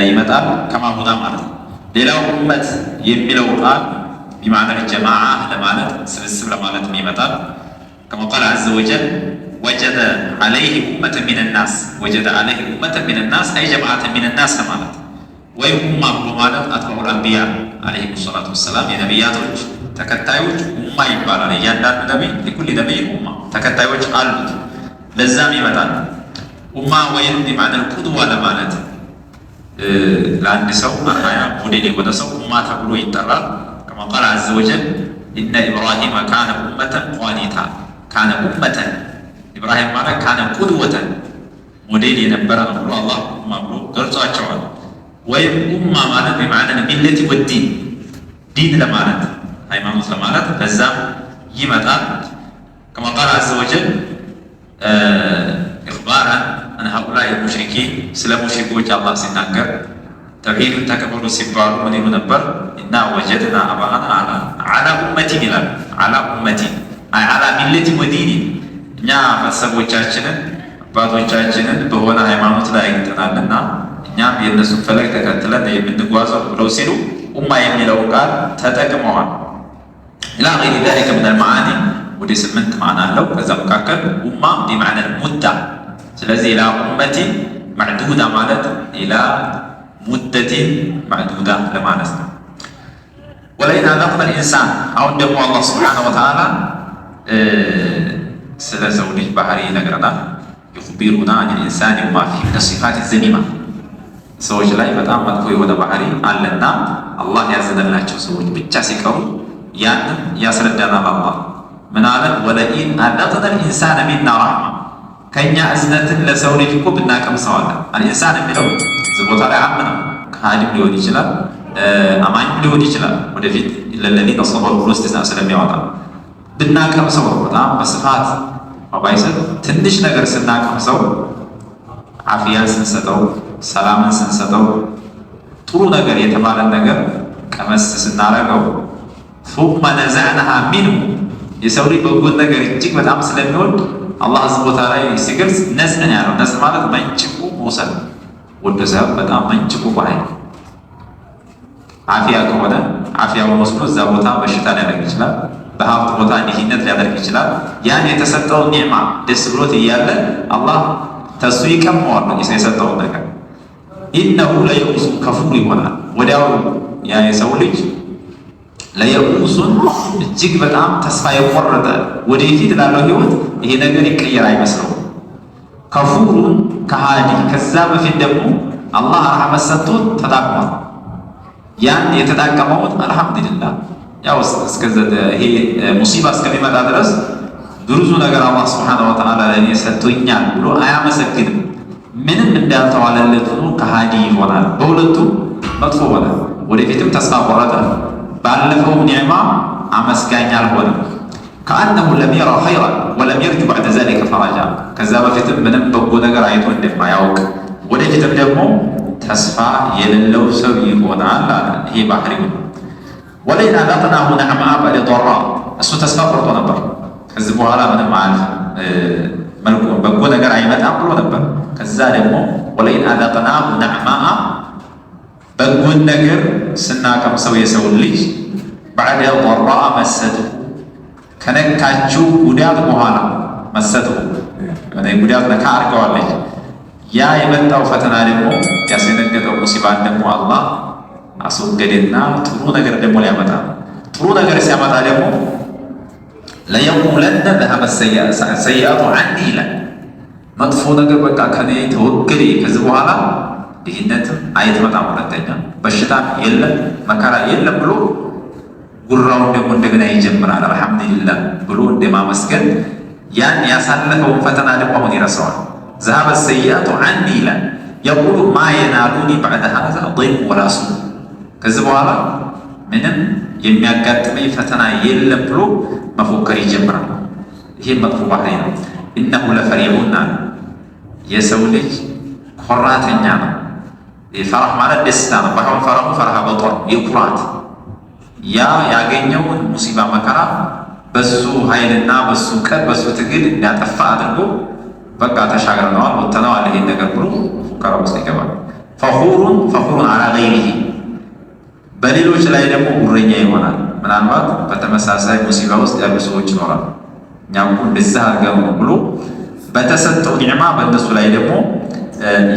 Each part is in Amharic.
ይመጣል ከማሁና ማለት ነው። ሌላው ኡመት የሚለው ቃል ቢማዕና ጀማዓ ለማለት ስብስብ ለማለት ይመጣል። ከማ ቃል ዐዘ ወጀል ወጀደ ዐለይሂ ኡመተን ሚነናስ ወጀደ ዐለይሂ ኡመተን ሚነናስ አይ ጀማዓተን ሚነናስ ለማለት ወይም ኡማ ብሎ ማለት አጥባኡል አንቢያ ዐለይሂሙ ሰላቱ ወሰላም የነቢያቶች ተከታዮች ኡማ ይባላል። እያንዳንዱ ነቢይ ለኩል ነቢይ ኡማ ተከታዮች አሉት። ለዛም ይመጣል ኡማ ወይም ቢማዕና ቁድዋ ለማለት ለአንድ ሰው አርአያ ሞዴል የሆነ ሰው ኡማ ተብሎ ይጠራል። ከማ ቃል ዐዘ ወጀል ኢነ ኢብራሂመ ካነ ኡመተን ቋኒታ ካነ ኡመተን ኢብራሂም ማለት ካነ ቁድወተን ሞዴል የነበረ ነው ብሎ አላህ ኡማ ብሎ ገልጿቸዋል። ወይም ኡማ ማለት ቢማዕና ሚለቲ ወዲን ዲን ለማለት ሃይማኖት ለማለት በዛም ይመጣል። ከማ ቃል ዐዘ ወጀል ኢኽባራን አን ሃኡላኢ ሙሽሪኪን ስለ ሙሽሪኮች አላህ ሲናገር ተውሂድን ተቀበሉ ሲባሉ ምን ይሉ ነበር? ኢና ወጀድና አባአና ዐላ ኡመቲን ይላሉ። ዐላ ኡመቲን አይ ዐላ ሚለቲን ወዲኒን እኛ ቤተሰቦቻችንን አባቶቻችንን በሆነ ሃይማኖት ላይ አግኝተናልና እኛም የእነሱን ፈለግ ተከትለን የምንጓዘው ብለው ሲሉ ኡማ የሚለው ቃል ተጠቅመዋል። ኢላ ገይሪ ዛሊከ ሚነል መዓኒ ወደ 8 ማዕና አለው። ከዛ መካከል ኡማ ቢማዕና ሙዳ ስለዚህ ኢላ ኡመቲ ማዕዱዳ ማለት ኢላ ሙደቲን ማዕዱዳ ለማለት ነው። ወለኢን አዘቅነ ልኢንሳን አሁን ደግሞ አላህ ስብሓነሁ ወተዓላ ስለ ሰው ልጅ ባህሪ ይነግረናል። ዩኽቢሩና አን ልኢንሳን ወማ ፊህ ሚነ ሲፋት ዘሚማ ሰዎች ላይ በጣም መጥፎ የሆነ ባህሪ አለና አላህ ያዘነላቸው ሰዎች ብቻ ሲቀሩ ያንን ያስረዳናል። አላህ ምን አለ? ወለኢን አዘቅነ ልኢንሳን ሚና ረሕማ ከእኛ እዝነትን ለሰው ልጅ እኮ ብናቀምሰዋለን። አልኢንሳን የሚለው እዚህ ቦታ ላይ አም ነው። ከሃዲም ሊሆን ይችላል፣ አማኝም ሊሆን ይችላል። ወደፊት ለለዚነ ሰበሩ ብሎ እስቲስናእ ስለሚያወጣ ብናቀምሰው በጣም በስፋት ባይሰጥ ትንሽ ነገር ስናቀምሰው አፍያን ስንሰጠው ሰላምን ስንሰጠው ጥሩ ነገር የተባለን ነገር ቀመስ ስናረገው ثم نزعناها منه የሰው ልጅ በጎን ነገር እጅግ በጣም ስለሚወድ አላህ እዚህ ቦታ ላይ ሲገልጽ ነዝዕ ነው ያለው። ነዝዕ ማለት መንጭቁ መውሰድ ወደ ሰው በጣም መንጭቁ ባይ አፍያ ከሆነ አፍያውን ወስዶ እዛ ቦታ በሽታ ሊያደርግ ይችላል። በሀብት ቦታ ድህነት ሊያደርግ ይችላል። ያን የተሰጠውን ኒዕማ ደስ ብሎት እያለ አላህ ተሱ ይቀመዋል ነው የሰጠውን ነገር። ኢነሁ ለየኡሱን ከፉር ይሆናል። ወዲያው ያ የሰው ልጅ ለየኡሱን እጅግ በጣም ተስፋ የቆረጠ ወደፊት ላለው ህይወት ይሄ ነገር ይቀየር አይመስለውም። ከፉሩን ከሃዲ ከዛ በፊት ደግሞ አላህ ረሕመት ሰጥቶት ተጣቅሟል። ያን የተጣቀመውን አልሐምዱሊላህ ያው እስከዛ ይሄ ሙሲባ እስከሚመጣ ድረስ ብዙ ነገር አላህ ሱብሓነሁ ወተዓላ ለኔ ሰጥቶኛል ብሎ አያመሰግንም። ምንም እንዳልተዋለለት ሆኖ ከሃዲ ይሆናል። በሁለቱም መጥፎ ሆነ። ወደፊትም ተስፋ ቆረጠ። ባለፈው ኒዕማ አመስጋኝ አልሆነም። ከአነሁ ለም የራ ኸይራን ወለም የርጁ ባዕደ ዛሊከ ፈረጃ ከዛ በፊትም ምንም በጎ ነገር አይቶ እንደማያውቅ ወደፊትም ደግሞ ተስፋ የሌለው ሰው ይሆናል አለ። ይሄ ባህሪው ነው። ወለኢን አዘቅናሁ ነዕማ በዕደ ضራ እሱ ተስፋ ቆርጦ ነበር። ከዚህ በኋላ ምንም መልኩ በጎ ነገር አይመጣም ብሎ ነበር። ከዛ ደግሞ ወለኢን አዘቅናሁ ነዕማ በጎን ነገር ስናቀምሰው የሰው ልጅ በዕደ ضራ መሰትሁ ከነካችው ጉዳት በኋላ መሰትሁ ጉዳት ነካ አድርገዋለች። ያ የመጣው ፈተና ደግሞ ያስደነገጠው ሙሲባን ደግሞ አላህ አስወገደና ጥሩ ነገር ደግሞ ሊያመጣ ጥሩ ነገር ሲያመጣ ደግሞ ለየቁለነ ዘሀበ ሰይአቱ ዐኒ ይላል። መጥፎ ነገር በቃ ከኔ ተወገደ፣ ከዚህ በኋላ ድህነትም አይትመጣም፣ ሁለተኛ በሽታ የለም መከራ የለም ብሎ ጉራውን ደግሞ እንደገና ይጀምራል። አልሐምዱሊላህ ብሎ እንደማመስገን ያን ያሳለፈውን ፈተና ደግሞ አሁን ይረሳዋል። ዘሀበ ሰይአቱ ዐኒ ይላል። የቁሉ ማ የናሉኒ በዕደ ሀዛ ضይቅ ወላ ሱም ከዚህ በኋላ ምንም የሚያጋጥመኝ ፈተና የለም ብሎ መፎከር ይጀምራል። ይሄ መጥፎ ባህሪ ነው። ኢነሁ ለፈሪሑን የሰው ልጅ ኮራተኛ ነው። ፈረህ ማለት ደስታ ነው። ባይሆን ፈረሁ ፈረሃ በጦር የኩራት ያ ያገኘውን ሙሲባ መከራ በሱ ኃይልና በሱ ቀን በሱ ትግል እንዳጠፋ አድርጎ በቃ ተሻግረነዋል ወጥተነዋል ይሄን ነገር ብሎ ፉከራ ውስጥ ይገባል። ፈኹሩን እረኛ ይሆናል። ምናልባት በተመሳሳይ ሙሲባ ውስጥ ያሉ ሰዎች ይኖራሉ። እኛም እንደዛ አድርገን ነው ብሎ በተሰጠው ኒዕማ በእነሱ ላይ ደግሞ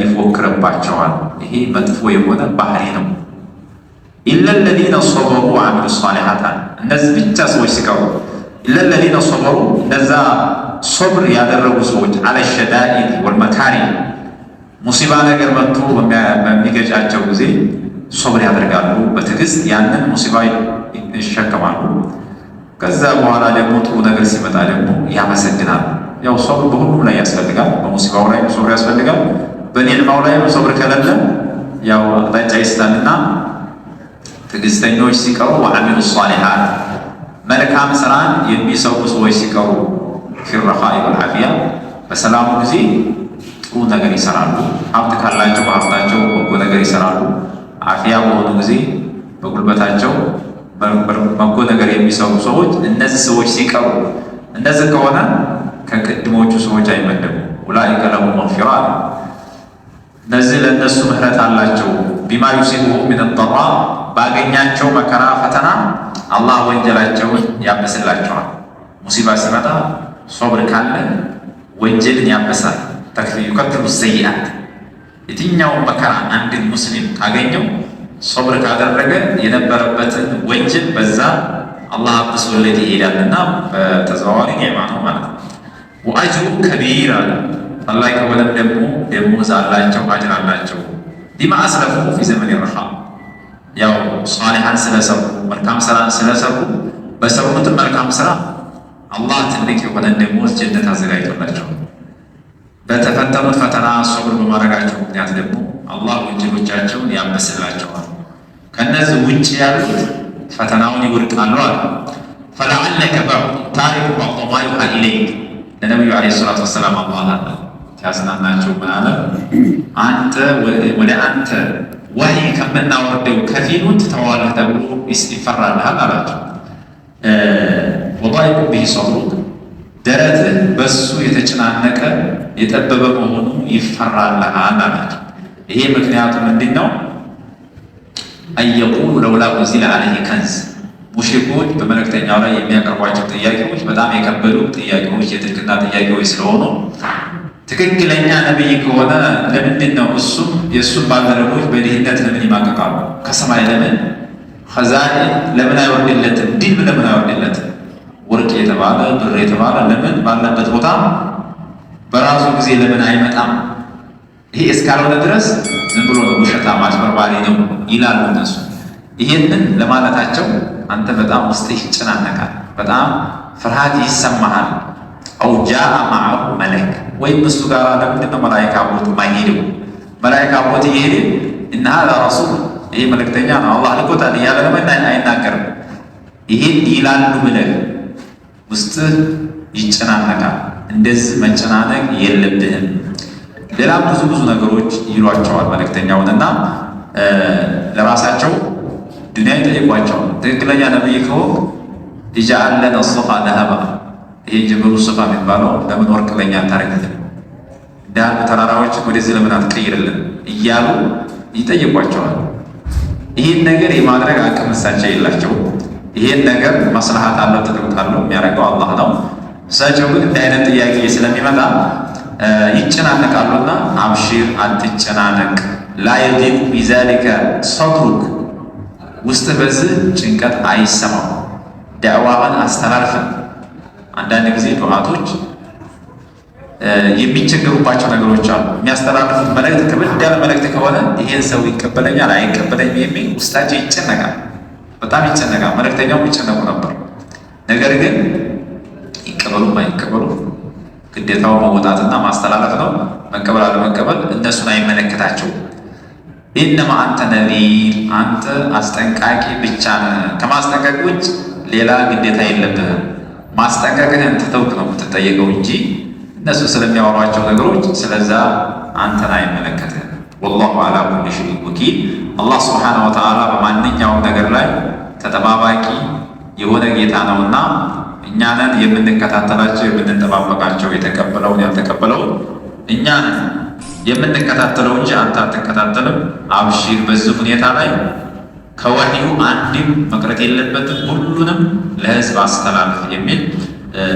ይፎክርባቸዋል። ይሄ መጥፎ የሆነ ባህሪ ነው። ኢለ ለዚነ ሶበሩ ወዐሚሉ ሷሊሓት፣ እነዚህ ብቻ ሰዎች ሲቀሩ ኢለ ለዚነ ሶበሩ፣ እነዛ ሶብር ያደረጉ ሰዎች አለ ሸዳኢድ ወልመካሪ፣ ሙሲባ ነገር መጥቶ በሚገጫቸው ጊዜ ሶብር ያደርጋሉ፣ በትዕግስት ያንን ሙሲባ ይሸከማሉ። ከዛ በኋላ ደግሞ ጥሩ ነገር ሲመጣ ደግሞ ያመሰግናሉ። ያው ሶብር በሁሉም ላይ ያስፈልጋል። በሙሲባው ላይ ሶብር ያስፈልጋል። በኒዕማው ላይ ሶብር ከሌለ ያው አቅጣጫ ይስታልና ትዕግስተኞች ሲቀሩ ወዐሚሉ ሷሊሓት፣ መልካም ስራን የሚሰሩ ሰዎች ሲቀሩ ፊረኻኢ ወልዓፊያ፣ በሰላሙ ጊዜ ጥሩ ነገር ይሰራሉ። ሀብት ካላቸው በሀብታቸው በጎ ነገር ይሰራሉ። አፊያ በሆኑ ጊዜ በጉልበታቸው በጎ ነገር የሚሰሩ ሰዎች፣ እነዚህ ሰዎች ሲቀሩ፣ እነዚህ ከሆነ ከቅድሞቹ ሰዎች አይመደቡም። ኡላኢከ ለሁም መግፊራ፣ እነዚህ ለእነሱ ምህረት አላቸው። ቢማ ዩሲቡሁም ሚነ ضራ፣ ባገኛቸው መከራ ፈተና አላህ ወንጀላቸውን ያብስላቸዋል። ሙሲባ ሲመጣ ሶብር ካለ ወንጀልን ያበሳል። ዩከፍሩ ሰይአት፣ የትኛውን መከራ አንድን ሙስሊም ካገኘው ሶብር ካደረገ የነበረበትን ወንጀል በዛ አላህ አብሶለት ይሄዳልና በተዘዋዋሪ ኒዕማ ነው ማለት ነው። ወአጅሩ ከቢር አለ፣ አላህ ከወለም ደግሞ ደሞዝ አላቸው፣ አጅር አላቸው። ቢማ አስለፉ ፊ ዘመን ረኻ፣ ያው ሷሊሓን ስለሰሩ መልካም ስራን ስለሰሩ በሰሩት መልካም ስራ አላህ ትልቅ የሆነ ደሞዝ ጀነት አዘጋጅቶላቸው፣ በተፈተኑት ፈተና ሶብር በማድረጋቸው ምክንያት ደግሞ አላህ ወንጀሎቻቸውን ያበስላቸዋል። ከነዚህ ውጭ ያሉት ፈተናውን ይወድቃሉ አለ። ፈለዐለከ ታሪኩ በዕض ማ ዩሃ ኢለይክ፣ ለነቢዩ ዓለይሂ ሰላቱ ወሰላም አላህ ሲያጽናናቸው ምን አለ? አንተ ወደ አንተ ወህይ ከምናወርደው ከፊሉን ትተዋለህ ተብሎ ይፈራልሃል አላቸው። ወዳኢቁ ቢሂ ሰድሩክ፣ ደረትህ በሱ የተጨናነቀ የጠበበ መሆኑ ይፈራልሃል አላቸው። ይሄ ምክንያቱ ምንድን ነው? አየቁሉ ለውላ ኡንዚለ ዐለይሂ ከንዝ፣ ሙሽሪኮች በመልእክተኛው ላይ የሚያቀርቧቸው ጥያቄዎች በጣም የከበዱ ጥያቄዎች፣ የትህትና ጥያቄዎች ስለሆኑ ትክክለኛ ነቢይ ከሆነ ለምንድን ነው እሱም የእሱም ባልደረቦች በድህነት ለምን ይማቀቃሉ? ከሰማይ ለምን ኸዛኢን ለምን አይወርድለትም? ዲን ለምን አይወርድለትም? ወርቅ የተባለ ብር የተባለ ለምን ባለበት ቦታ በራሱ ጊዜ ለምን አይመጣም? ይሄ እስካልሆነ ድረስ ዝም ብሎ ውሸታም አጭበርባሪ ነው ይላሉ እነሱ። ይሄንን ለማለታቸው አንተ በጣም ውስጥህ ይጨናነቃል፣ በጣም ፍርሃት ይሰማሃል። አው ጃአ መዐሁ መለክ፣ ወይም እሱ ጋር ለምንድን ነው መላኢካ አብሮት የማይሄደው? መላኢካ አብሮት እየሄደ እነ ሀዛ ረሱል፣ ይሄ መልእክተኛ ነው አላህ ልኮታል እያለ ለምን አይናገርም? ይሄን ይላሉ ብለህ ውስጥህ ይጨናነቃል። እንደዚህ መጨናነቅ የለብህም። ሌላ ብዙ ነገሮች ይሏቸዋል መልእክተኛውንና ለራሳቸው ዱንያ ይጠይቋቸው። ትክክለኛ ነብይ ከሆንክ ኢጅዐል ለና ሶፋ ዘሀባ፣ ይሄ ጀበሉ ሶፋ የሚባለው ለምን ወርቅ ለኛ አታረግልን? እንዳሉ ተራራዎችን ወደዚህ ለምን አትቀይርልን? እያሉ ይጠይቋቸዋል። ይህን ነገር የማድረግ አቅም እሳቸው የላቸው። ይሄን ነገር መስላሃት አለው ጥቅም ካለው የሚያደርገው አላህ ነው። እሳቸው ግን እንዲህ አይነት ጥያቄ ስለሚመጣ ይጨናነቃሉና አብሽር አትጨናነቅ፣ ላ የዲቁ ቢዛሊከ ሰድሩክ፣ ውስጥ በዚህ ጭንቀት አይሰማው። ዳዕዋህን አስተላልፍን። አንዳንድ ጊዜ ዱዓቶች የሚቸገሩባቸው ነገሮች አሉ። የሚያስተላልፉት መልእክት ከበድ ያለ መልእክት ከሆነ ይሄን ሰው ይቀበለኛል አይቀበለኝም የሚል ውስጣቸው ይጨነቃል፣ በጣም ይጨነቃል። መልእክተኛው ይጨነቁ ነበር። ነገር ግን ይቀበሉም አይቀበሉም ግዴታው መወጣትና ማስተላለፍ ነው። መቀበል አለመቀበል እነሱን አይመለከታቸው። ኢነማ አንተ ነዚር፣ አንተ አስጠንቃቂ ብቻ ነህ። ከማስጠንቀቅ ውጭ ሌላ ግዴታ የለብህም። ማስጠንቀቅህን ትተውክ ነው የምትጠየቀው እንጂ እነሱ ስለሚያወሯቸው ነገሮች ስለዛ አንተን አይመለከትህም። ወላሁ ዐላ ኩሊ ሸይኢን ወኪል። አላህ ሱብሓነሁ ወተዓላ በማንኛውም ነገር ላይ ተጠባባቂ የሆነ ጌታ ነውና እኛንን የምንከታተላቸው የምንጠባበቃቸው፣ የተቀበለውን ያልተቀበለውን እኛንን የምንከታተለው እንጂ አንተ አትከታተልም። አብሽር፣ በዚህ ሁኔታ ላይ ከወዲሁ አንድም መቅረት የለበትም፣ ሁሉንም ለህዝብ አስተላልፍ የሚል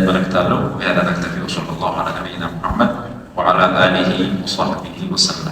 መልእክት አለው። በህዳ ተክተፊ ወሰለላሁ ዐላ ነቢይና ሙሐመድ ወዐላ አሊሂ ወሰሕቢሂ ወሰለም።